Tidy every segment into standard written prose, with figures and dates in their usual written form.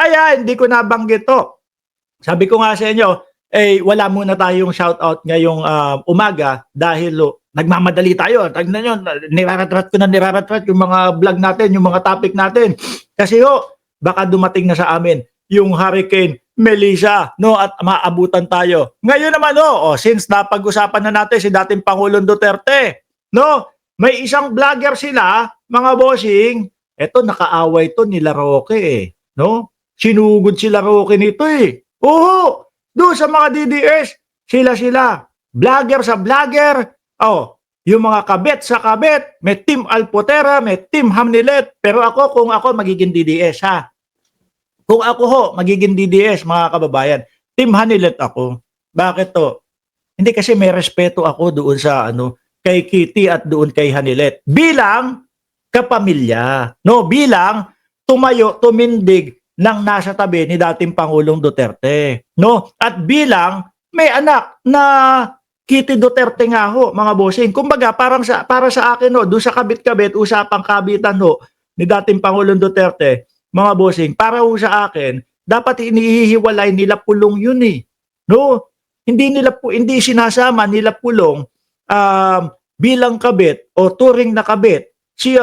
Hindi ko nabanggit to. Sabi ko nga sa inyo, wala muna tayong shoutout ngayong umaga dahil nagmamadali tayo. Tignan nyo, niraratrat yung mga vlog natin, yung mga topic natin. Kasi baka dumating na sa amin yung Hurricane Melissa, no, at maabutan tayo. Ngayon naman, since napag-usapan na natin si dating Pangulong Duterte, no, may isang vlogger sila, mga bossing, eto nakaaway to nila Roque no? Sinugod sila Roque nito Oo, doon sa mga DDS, sila. Vlogger sa vlogger, yung mga kabet sa kabet, may Team Alpotera, may Team Hamnilet, pero kung ako magiging DDS ha. Kung ako magiging DDS mga kababayan, Team Hanilet ako. Bakit to? Hindi kasi may respeto ako doon sa kay Kitty at doon kay Hanilet. Bilang kapamilya, no? Bilang tumindig ng nasa tabi ni dating Pangulong Duterte, no? At bilang may anak na Kitty Duterte nga mga bossing. Kumbaga para sa akin doon sa kabit-kabit, usapang kabitan ni dating Pangulong Duterte, mga bossing, para sa akin, dapat inihihiwalay nila Pulong yun no? Hindi sinasama nila Pulong bilang kabit o turing na kabit si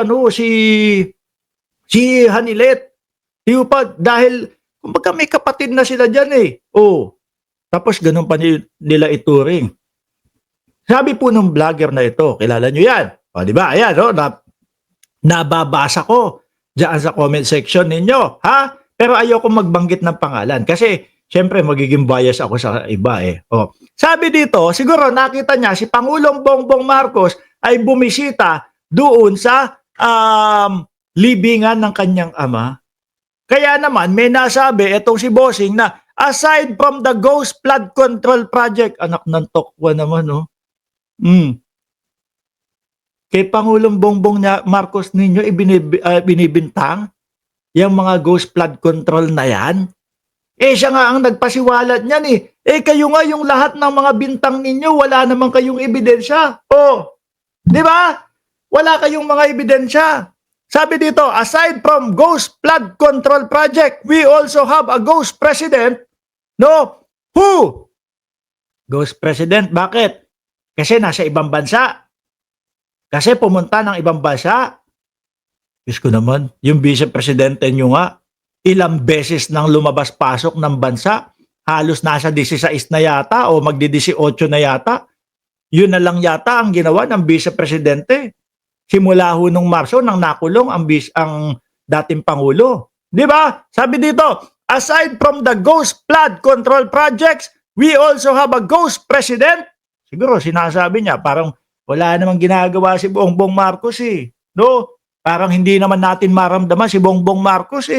Hanilet. Dahil kumbaga may kapatid na sila diyan tapos ganun pa nila ituring. Sabi po nung vlogger na ito, kilala nyo yan. Di ba? Ayan, nababasa ko diyan sa comment section ninyo, ha? Pero ayoko magbanggit ng pangalan kasi syempre magiging bias ako sa iba Sabi dito, siguro nakita niya si Pangulong Bongbong Marcos ay bumisita doon sa libingan ng kanyang ama. Kaya naman may nasabi itong si Bossing na aside from the Ghost Flood Control Project, anak ng tokwa naman kay Pangulong Bongbong Marcos ninyo binibintang yung mga Ghost Flood Control na yan. Siya nga ang nagpasiwalat niyan kayo nga yung lahat ng mga bintang ninyo, wala naman kayong ebidensya. Di ba? Wala kayong mga ebidensya. Sabi dito, aside from Ghost Flood Control Project, we also have a Ghost President. No? Who? Ghost President, bakit? Kasi nasa ibang bansa. Kasi pumunta ng ibang bansa. Diyos ko naman, yung Vice Presidente nyo nga, ilang beses nang lumabas-pasok ng bansa. Halos nasa 16 na yata o magdi-18 na yata. Yun na lang yata ang ginawa ng Vice Presidente. Simula nung Marso nang nakulong ang dating Pangulo. Di ba? Sabi dito, aside from the Ghost Flood Control Projects, we also have a Ghost President. Siguro sinasabi niya, parang wala namang ginagawa si Bongbong Marcos No? Parang hindi naman natin maramdaman si Bongbong Marcos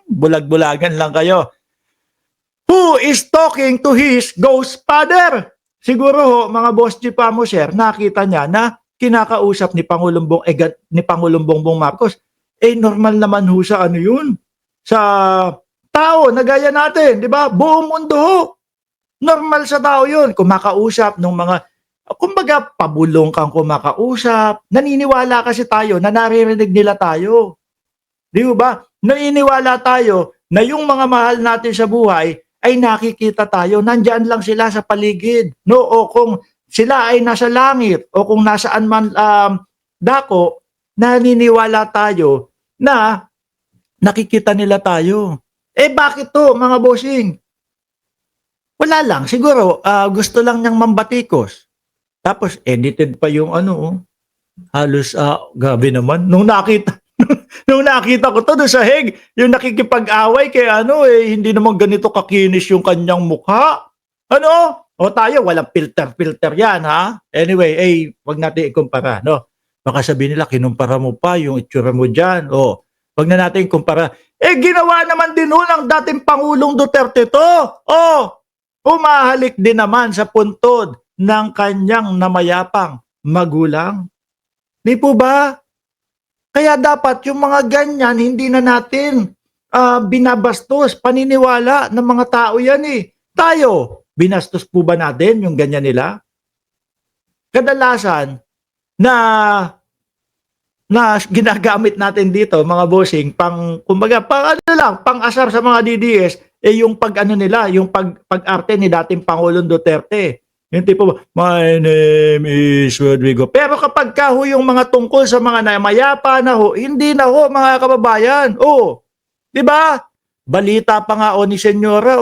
Bulag-bulagan lang kayo. Who is talking to his ghost father? Siguro mga boss G. Pamuser, nakita niya na kinakausap ni Pangulong Bongbong Marcos. Normal naman sa yun? Sa tao na gaya natin, di ba? Buong mundo normal sa tao yun. Kumakausap ng mga, kumbaga, pabulong kang kumakausap. Naniniwala kasi tayo na naririnig nila tayo. Di ba? Naniniwala tayo na yung mga mahal natin sa buhay ay nakikita tayo. Nandyan lang sila sa paligid. No? O kung sila ay nasa langit o kung nasaan man dako, naniniwala tayo na nakikita nila tayo. Bakit to mga bossing? Wala lang. Siguro gusto lang niyang mambatikos. Tapos edited pa yung halos gabi naman. Nung nakita ko to doon sa Hague, yung nakikipag-away kay hindi naman ganito kakinis yung kanyang mukha. O tayo, walang filter yan, ha? Anyway, wag natin ikumpara, no? Baka sabihin nila, kinumpara mo pa yung itsura mo dyan. Wag na natin ikumpara. Ginawa naman din ng dating Pangulong Duterte to. Umahalik din naman sa puntod ng kanyang namayapang magulang. Di po ba? Kaya dapat yung mga ganyan, hindi na natin binabastos, paniniwala ng mga tao yan Tayo, binastos po ba natin yung ganyan nila? Kadalasan na na ginagamit natin dito mga bossing kumbaga pang ano lang, pang-asar sa mga DDS yung pag-ano nila, yung pag-arte ni dating Pangulong Duterte. Yung tipo, my name is Rodrigo. Pero kapag ka ho yung mga tungkol sa mga mayapa na ho, hindi na ho mga kababayan. Oh, 'di ba? Balita pa nga o ni Senyora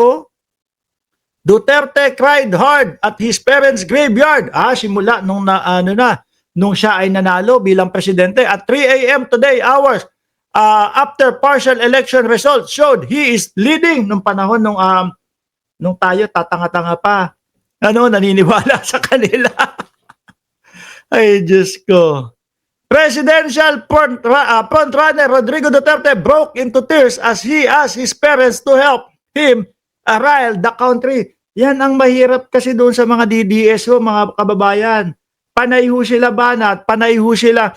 Duterte cried hard at his parents' graveyard. Simula nung siya ay nanalo bilang presidente at 3 a.m. today hours after partial election results showed he is leading nung panahon nung tayo tatanga-tanga pa. Naniniwala sa kanila. Ay, Diyos ko. Presidential frontrunner Rodrigo Duterte broke into tears as he asked his parents to help him rile the country. Yan ang mahirap kasi doon sa mga DDS mga kababayan. Panay ho sila banat, panay ho sila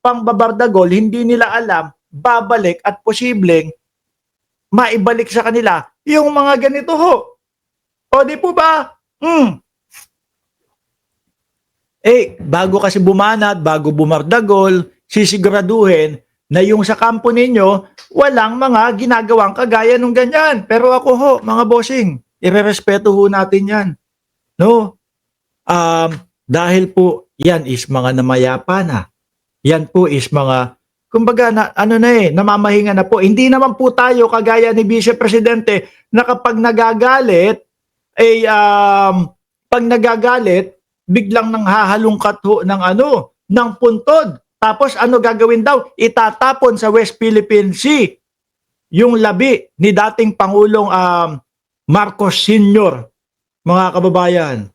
pangbabardagol, hindi nila alam, babalik at posibleng maibalik sa kanila yung mga ganito ho. O di po ba? Bago kasi bumanat, bago bumardagol, sisiguraduhin na yung sa kampo ninyo, walang mga ginagawang kagaya nung ganyan. Pero ako ho, mga bossing, irerespeto ho natin yan. No? Dahil po, yan is mga namayapa na. Yan po is mga, kumbaga, namamahinga na po. Hindi naman po tayo kagaya ni Vice Presidente na kapag nagagalit, pag nagagalit, biglang nang hahalungkat ho ng puntod. Tapos ano gagawin daw? Itatapon sa West Philippine Sea yung labi ni dating Pangulong Marcos Sr. Mga kababayan.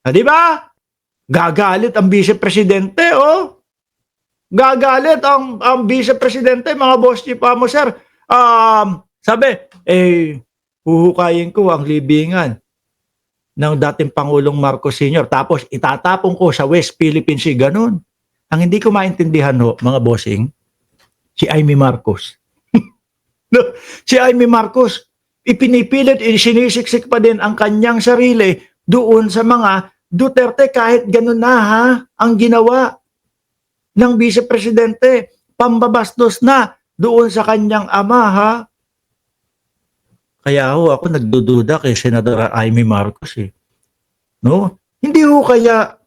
Di ba? Gagalit ang Vice Presidente, Gagalit ang Vice Presidente, mga boss chief mo, sir. Sabi, huhukayin ko ang libingan ng dating Pangulong Marcos Sr. Tapos itatapon ko sa West Philippine Sea. Ganun. Ang hindi ko maintindihan mga bossing, si Amy Marcos. Si Amy Marcos, ipinipilit, sinisiksik pa din ang kanyang sarili doon sa mga Duterte kahit ganun na ang ginawa ng Vice Presidente. Pambabastos na doon sa kanyang ama Kaya ako nagdududa kay Senadora Amy Marcos No? Hindi kaya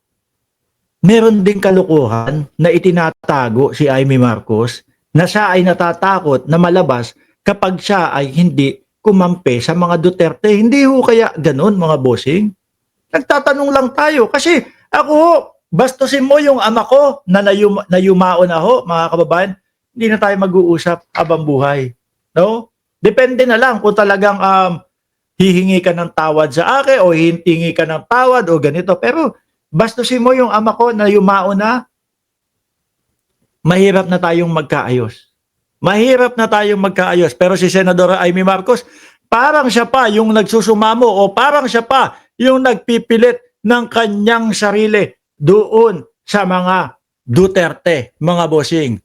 meron ding kalokohan na itinatago si Amy Marcos na siya ay natatakot na malabas kapag siya ay hindi kumampi sa mga Duterte. Hindi kaya ganun mga bossing? Nagtatanong lang tayo kasi ako bastusin mo yung ama ko na nayumao na mga kababayan, hindi na tayo mag-uusap habang buhay. No? Depende na lang kung talagang hihingi ka ng tawad sa akin o hihingi ka ng tawad o ganito. Pero bastusin mo yung ama ko na yumao na, mahirap na tayong magkaayos. Mahirap na tayong magkaayos. Pero si Senadora Amy Marcos, parang siya pa yung nagsusumamo o parang siya pa yung nagpipilit ng kanyang sarili doon sa mga Duterte, mga bossing.